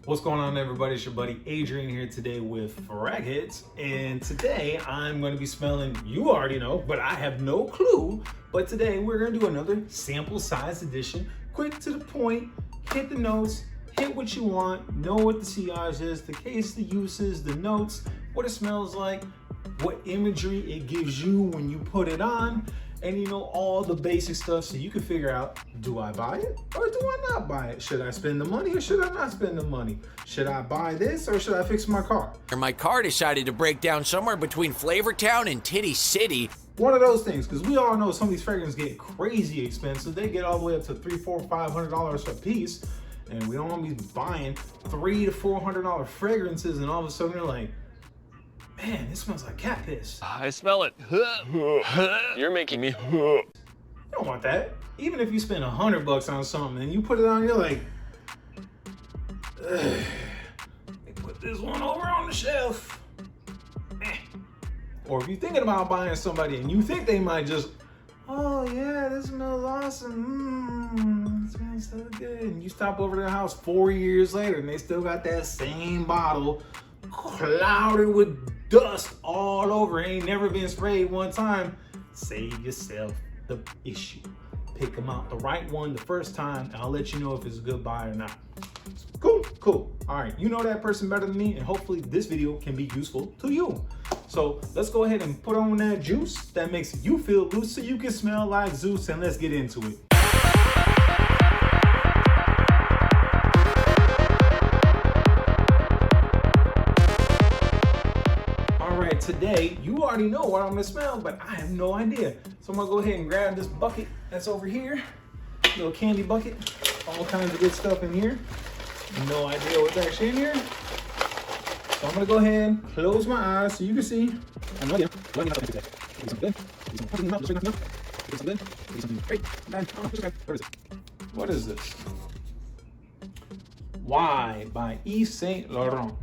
What's going on, everybody? It's your buddy Adrian here today with Fragheads, and today I'm going to be smelling, you already know, but I have no clue. But today we're going to do another sample size edition, quick to the point, hit the notes, hit what you want, know what the sillage is, the case, the uses, the notes, what it smells like, what imagery it gives you when you put it on, and you know, all the basic stuff so you can figure out, do I buy it or do I not buy it? Should I spend the money or should I not spend the money? Should I buy this or should I fix my car? My car decided to break down somewhere between Flavortown and Titty City. One of those things, because we all know some of these fragrances get crazy expensive. They get all the way up to $300, $400, $500 a piece, and we don't want to be buying $300 to $400 fragrances, and all of a sudden you're like, man, this smells like cat piss. I smell it. You're making me. You don't want that. Even if you spend $100 on something and you put it on, you're like, ugh, they put this one over on the shelf. Or if you're thinking about buying somebody and you think they might just, oh yeah, this smells awesome. It smells so good. And you stop over to their house 4 years later and they still got that same bottle clouded with dust all over. It ain't never been sprayed one time. Save yourself the issue. Pick them out the right one the first time, and I'll let you know if it's a good buy or not. Cool. All right, you know that person better than me, and hopefully this video can be useful to you. So let's go ahead and put on that juice that makes you feel loose so you can smell like Zeus, and let's get into it. Today, you already know what I'm gonna smell, but I have no idea. So I'm gonna go ahead and grab this bucket that's over here, little candy bucket, all kinds of good stuff in here. No idea what's actually in here. So I'm gonna go ahead and close my eyes so you can see. I have no idea. What is this? Why by Yves Saint Laurent.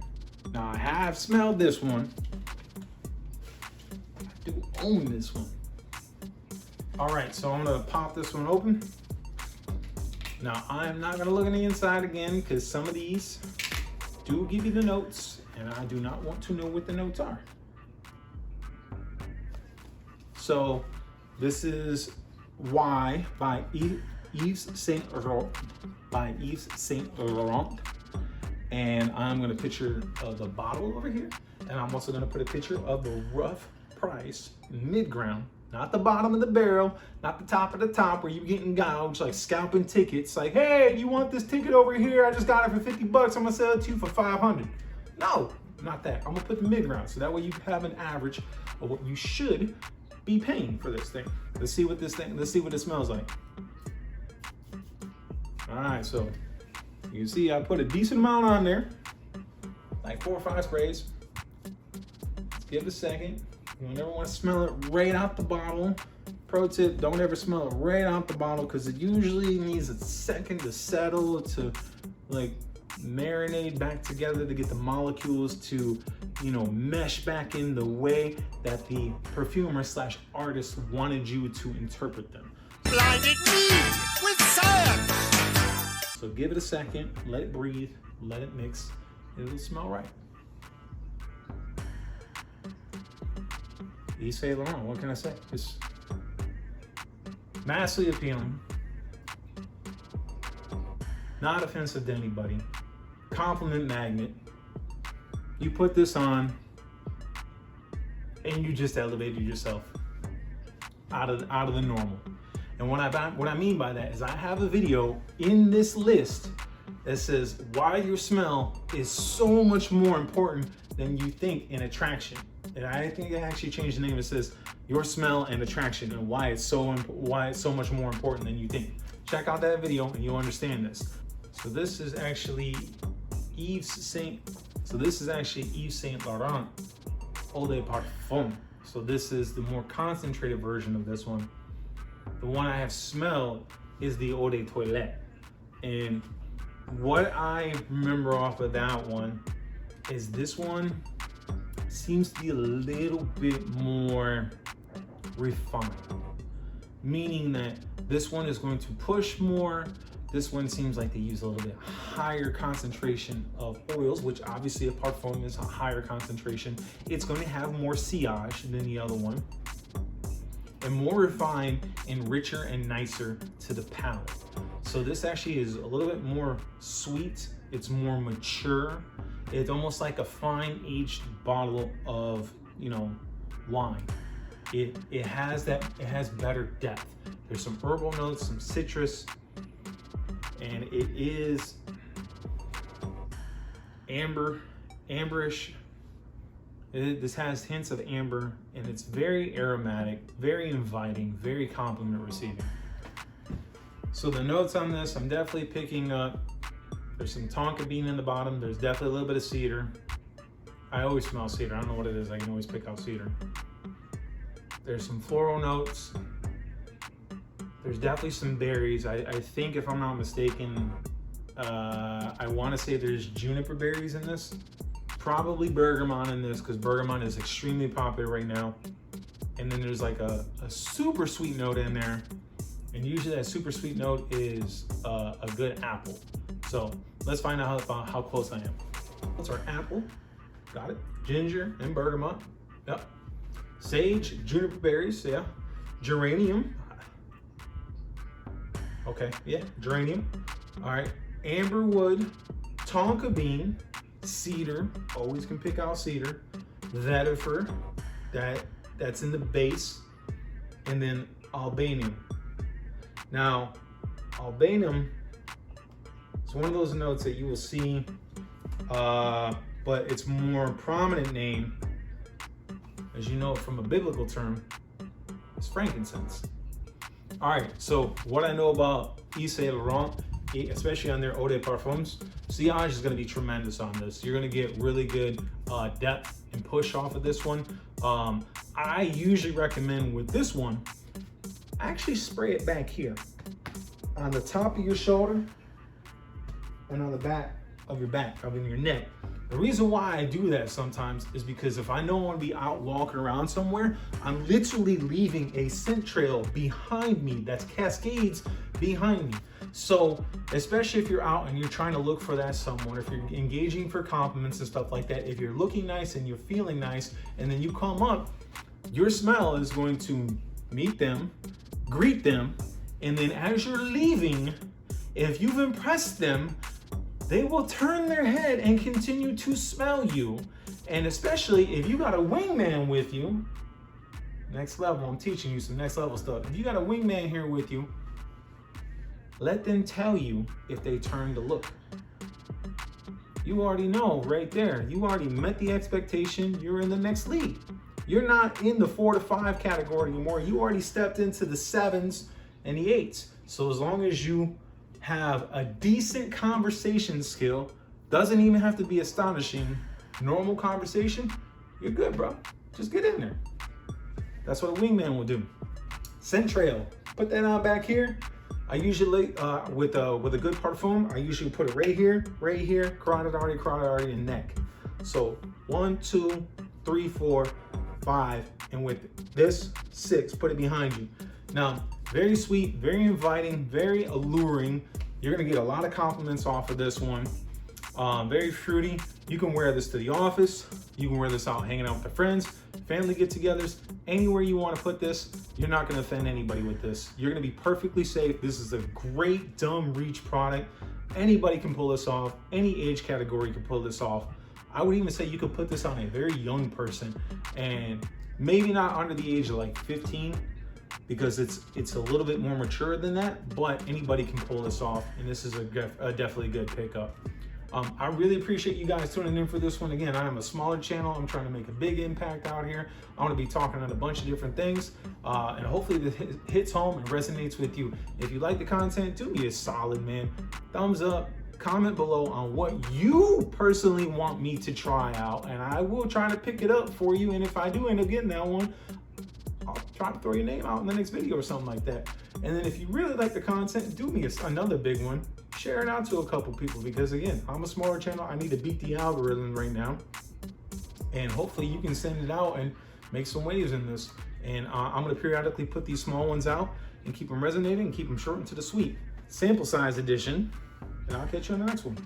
Now I have smelled this one. Do own this one. All right, so I'm gonna pop this one open. Now I'm not gonna look on the inside again because some of these do give you the notes and I do not want to know what the notes are. So this is Why by Yves Saint Laurent, and I'm gonna picture the bottle over here, and I'm also gonna put a picture of the rough price mid-ground, not the bottom of the barrel, not the top of the top where you're getting gouged like scalping tickets. Like, hey, you want this ticket over here? I just got it for $50. I'm gonna sell it to you for $500. No, not that. I'm gonna put the mid-ground so that way you have an average of what you should be paying for this thing. Let's see what it smells like. All right, so you can see I put a decent amount on there, like 4 or 5 sprays. Let's give it a second. You never want to smell it right out the bottle. Pro tip, don't ever smell it right out the bottle because it usually needs a second to settle, to like marinate back together, to get the molecules to, you know, mesh back in the way that the perfumer slash artist wanted you to interpret them. Blinded me with science. So give it a second, let it breathe, let it mix, it'll smell right. Yves Saint Laurent, what can I say? It's massively appealing, not offensive to anybody, compliment magnet. You put this on and you just elevated yourself out of the normal. And what I mean by that is I have a video in this list that says why your smell is so much more important than you think in attraction. And I think I actually changed the name. It says your smell and attraction and why it's so much more important than you think. Check out that video and you'll understand this. So this is actually Yves Saint Laurent Eau de Parfum. So this is the more concentrated version of this one. The one I have smelled is the Eau de Toilette. And what I remember off of that one is this one seems to be a little bit more refined, meaning that this one is going to push more This one seems like they use a little bit higher concentration of oils, which obviously a Parfum is a higher concentration. It's going to have more sillage than the other one, and more refined and richer and nicer to the palate. So this actually is a little bit more sweet. It's more mature. It's almost like a fine aged bottle of, you know, wine. It has better depth. There's some herbal notes, some citrus, and it is amberish. This has hints of amber, and it's very aromatic, very inviting, very compliment receiving. So the notes on this, I'm definitely picking up, there's some tonka bean in the bottom. There's definitely a little bit of cedar. I always smell cedar. I don't know what it is. I can always pick out cedar. There's some floral notes. There's definitely some berries. I think, if I'm not mistaken, I want to say there's juniper berries in this. Probably bergamot in this, because bergamot is extremely popular right now. And then there's like a super sweet note in there. And usually that super sweet note is a good apple. So let's find out how close I am. What's our apple? Got it. Ginger and bergamot. Yep. Sage, juniper berries, yeah. Geranium. Okay, yeah, geranium. All right, amberwood, tonka bean, cedar. Always can pick out cedar. Vetiver, that's in the base, and then albanium. Now, albanium is one of those notes that you will see, but its more prominent name, as you know from a biblical term, is frankincense. All right, so what I know about Yves Saint Laurent, especially on their Eau de Parfums, sillage is going to be tremendous on this. You're going to get really good depth and push off of this one. I usually recommend with this one, actually spray it back here on the top of your shoulder and on the back of your your neck. The reason why I do that sometimes is because if I know I'm gonna be out walking around somewhere, I'm literally leaving a scent trail behind me that's cascades behind me. So especially if you're out and you're trying to look for that someone, if you're engaging for compliments and stuff like that, if you're looking nice and you're feeling nice, and then you come up, your smell is going to meet them, greet them, and then as you're leaving, if you've impressed them, they will turn their head and continue to smell you. And especially if you got a wingman with you, next level, I'm teaching you some next level stuff. If you got a wingman here with you, let them tell you if they turn to look. You already know right there. You already met the expectation. You're in the next league. You're not in the 4 to 5 category anymore. You already stepped into the 7s and the 8s. So as long as you have a decent conversation skill, doesn't even have to be astonishing, normal conversation, you're good, bro. Just get in there. That's what a wingman will do. Scent trail, put that on back here. I usually, with a good Parfum, I usually put it right here, carotid artery, and neck. So 1, 2, 3, 4, 5, and with this 6, put it behind you. Now, very sweet, very inviting, very alluring. You're gonna get a lot of compliments off of this one. Very fruity. You can wear this to the office. You can wear this out hanging out with your friends, family get-togethers, anywhere you wanna put this. You're not gonna offend anybody with this. You're gonna be perfectly safe. This is a great dumb reach product. Anybody can pull this off. Any age category can pull this off. I would even say you could put this on a very young person, and maybe not under the age of like 15, because it's a little bit more mature than that, but anybody can pull this off, and this is a definitely good pickup. I really appreciate you guys tuning in for this one. Again, I am a smaller channel. I'm trying to make a big impact out here. I want to be talking on a bunch of different things, and hopefully this hits home and resonates with you. If you like the content, do me a solid, man. Thumbs up, comment below on what you personally want me to try out, and I will try to pick it up for you. And if I do end up getting that one, I'll try to throw your name out in the next video or something like that. And then if you really like the content, do me another big one. Share it out to a couple people, because again, I'm a smaller channel. I need to beat the algorithm right now. And hopefully you can send it out and make some waves in this. And I'm gonna periodically put these small ones out and keep them resonating and keep them short and to the sweet. sample size edition. And I'll catch you on the next one.